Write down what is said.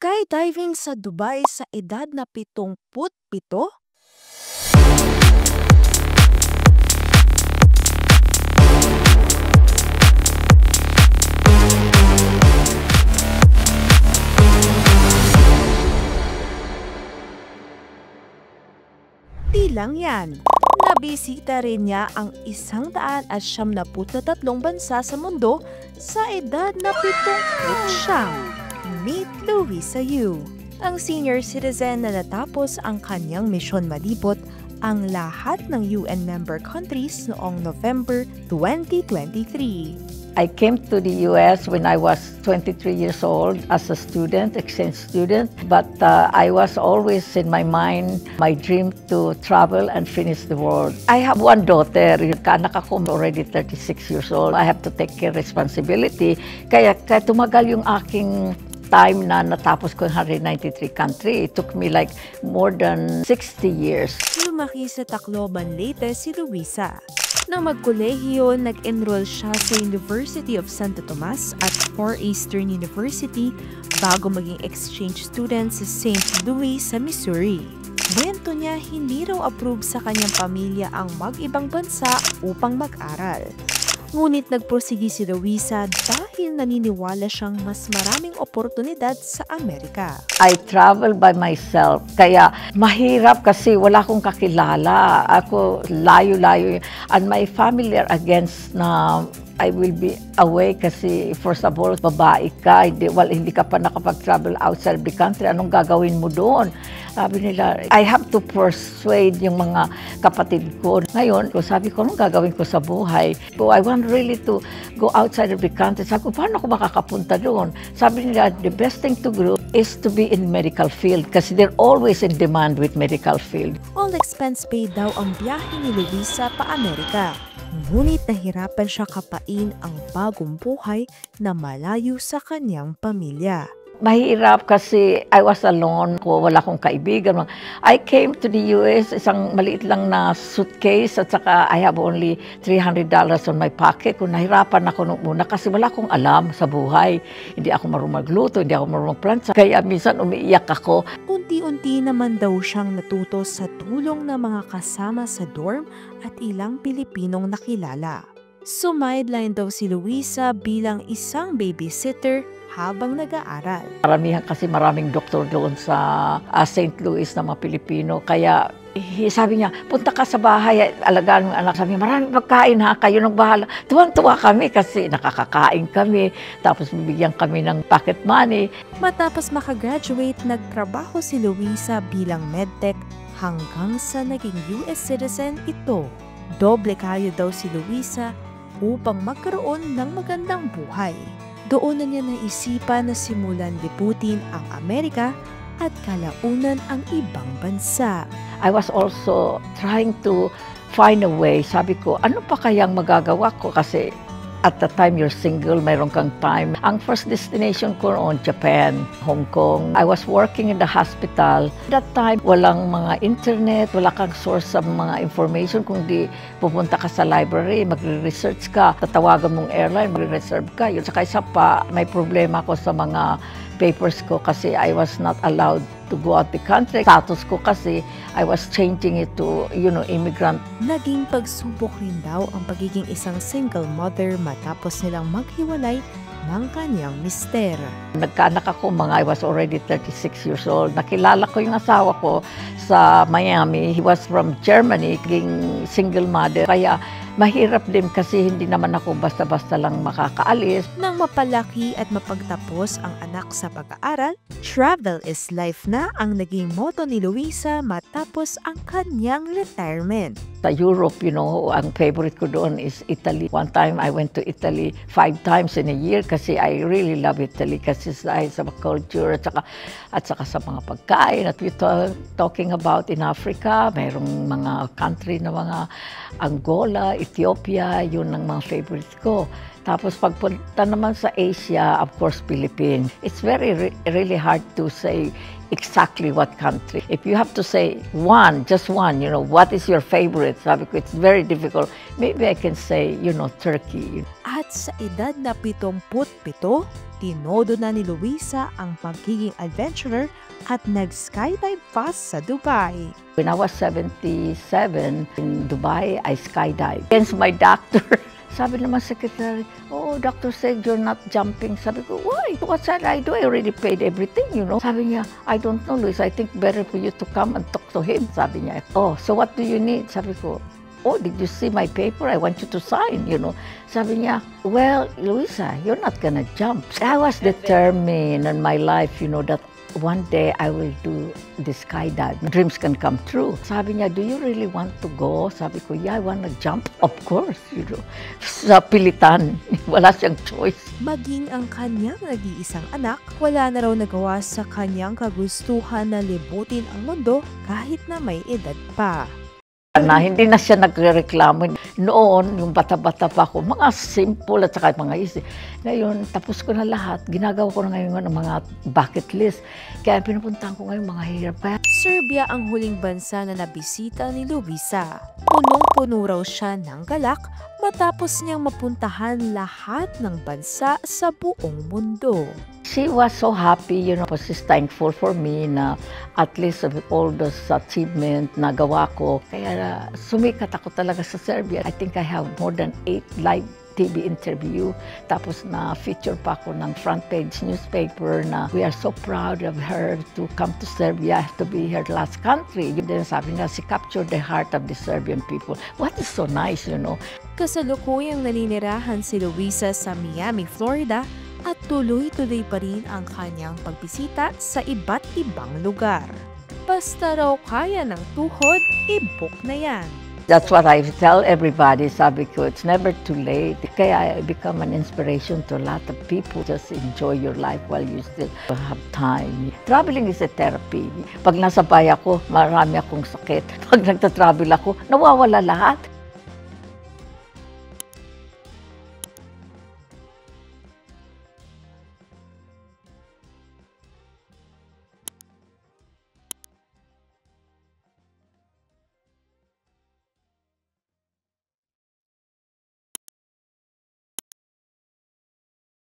Skydiving sa Dubai sa edad na 77? Di lang yan. Nabisita rin niya ang 173 bansa sa mundo sa edad na 79. Meet Louisa Yu, ang senior citizen na natapos ang kanyang misyon malibot ang lahat ng UN member countries noong November 2023. I came to the US when I was 23 years old as a student, exchange student. But I was always in my mind, my dream to travel and finish the world. I have one daughter, anak ako already 36 years old. I have to take care responsibility. Kaya tumagal yung aking time na natapos ko yung 193 country. It took me like more than 60 years. Lumaki sa Tacloban, Leyte si Louisa. Nang magkolehiyo, nag-enroll siya sa University of Santo Tomas at Far Eastern University bago maging exchange student sa St. Louis sa Missouri. Kwento niya, hindi raw approve sa kanyang pamilya ang mag-ibang bansa upang mag-aral. Ngunit nagprosigi si Louisa dahil naniniwala siyang mas maraming oportunidad sa Amerika. I travel by myself, kaya mahirap kasi wala akong kakilala. Ako layo-layo and my family are against na I will be away kasi first of all, babae ka, hindi ka pa nakapag-travel outside the country, anong gagawin mo doon? Sabi nila, I have to persuade yung mga kapatid ko. Ngayon, sabi ko, anong gagawin ko sa buhay? So I want really to go outside of the country. Sabi ko, paano ako makakapunta doon? Sabi nila, the best thing to do is to be in medical field kasi they're always in demand with medical field. All expense paid daw ang biyahe ni Louisa pa Amerika. Ngunit nahirapan siya kapain ang bagong buhay na malayo sa kanyang pamilya. Mahirap kasi I was alone, wala akong kaibigan. I came to the US, isang maliit lang na suitcase at saka I have only $300 on my pocket. Kung nahirapan ako nung una kasi wala akong alam sa buhay. Hindi ako marunong magluto, hindi ako marunong magplancha. Kaya minsan umiiyak ako. Unti-unti naman daw siyang natuto sa tulong ng mga kasama sa dorm at ilang Pilipinong nakilala. Sumideline daw si Louisa bilang isang babysitter habang nag-aaral. Karamihan kasi maraming doktor doon sa St. Louis na mga Pilipino. Kaya sabi niya, punta ka sa bahay, alagaan mo anak. Sabi niya, maraming pagkain ha, kayo nang bahala. Tuwang-tuwa kami kasi nakakakain kami. Tapos bibigyan kami ng pocket money. Matapos makagraduate, nagtrabaho si Louisa bilang medtech hanggang sa naging US citizen ito. Doble kayo daw si Louisa upang magkaroon ng magandang buhay. Doon na niya naisipan na simulan liputin ang Amerika at kalaunan ang ibang bansa. I was also trying to find a way. Sabi ko, ano pa kayang magagawa ko? Kasi at the time you're single, mayroon kang time. Ang first destination ko noon, Japan, Hong Kong. I was working in the hospital. That time, walang mga internet, wala kang source sa mga information. Kung di pupunta ka sa library, magre-research ka, tatawagan mong airline, magre-reserve ka. Yun, saka isa pa, may problema ko sa mga papers ko kasi I was not allowed to go out the country. Status ko kasi I was changing it to, immigrant. Naging pagsubok rin daw ang pagiging isang single mother matapos nilang maghiwalay ng kanyang mister. Nagkaanak ako, I was already 36 years old. Nakilala ko yung asawa ko sa Miami. He was from Germany, naging single mother. Kaya mahirap din kasi hindi naman ako basta-basta lang makakaalis. Nang mapalaki at mapagtapos ang anak sa pag-aaral, travel is life na ang naging motto ni Louisa matapos ang kanyang retirement. Sa Europe, ang favorite ko doon is Italy. One time I went to Italy 5 times in a year kasi I really love Italy kasi dahil sa culture at saka sa mga pagkain. At we talking about in Africa, mayroong mga country na mga Angola, Ethiopia, yun ang mga favorites ko. Tapos pagpunta naman sa Asia, of course, Philippines. It's really hard to say exactly what country. If you have to say just one, what is your favorite? Sabi ko, it's very difficult. Maybe I can say, Turkey. At sa edad na 77, tinodo na ni Luisa ang pagiging adventurer at nag-skydive pa sa Dubai. When I was 77 in Dubai, I skydived against my doctor. Sabi naman secretary, oh, doctor said you're not jumping. Sabi ko, why? What should I do? I already paid everything, you know. Sabi niya, I don't know, Luis. I think better for you to come and talk to him. Sabi niya, oh, so what do you need? Sabi ko, oh, did you see my paper? I want you to sign, you know. Sabi niya, well, Luisa, you're not gonna jump. I was determined in my life, you know, that one day I will do the skydive. Dreams can come true. Sabi niya, do you really want to go? Sabi ko, yeah, I want to jump. Of course, you know. Sa pilitan, wala siyang choice. Maging ang kanyang nag-iisang anak, wala na raw nagawa sa kanyang kagustuhan na libutin ang mundo kahit na may edad pa. Na hindi na siya nagrereklamo. Noon, yung bata-bata pa ako, mga simple at saka mga easy. Ngayon, tapos ko na lahat. Ginagawa ko na ngayon ng mga bucket list. Kaya pinupuntahan ko ngayon mga hirap. Serbia ang huling bansa na nabisita ni Luisa. Punong-puno raw siya ng galak matapos niyang mapuntahan lahat ng bansa sa buong mundo. She was so happy, you know, she's thankful for me na at least with all those achievement na gawa ko. Kaya sumikat ako talaga sa Serbia. I think I have more than 8 live TV interview. Tapos na feature pa ako ng front page newspaper na we are so proud of her to come to Serbia, to be her last country. Then sabi na, she captured the heart of the Serbian people. What is so nice, you know. Kasalukuyang naninirahan si Luisa sa Miami, Florida, at tuloy-tuloy pa rin ang kanyang pagbisita sa iba't ibang lugar. Basta raw kaya ng tuhod, i-book na yan. That's what I tell everybody. Sabi ko, it's never too late. Kaya I become an inspiration to a lot of people. Just enjoy your life while you still have time. Traveling is a therapy. Pag nasa bahay ako, marami akong sakit. Pag nagta-travel ako, nawawala lahat.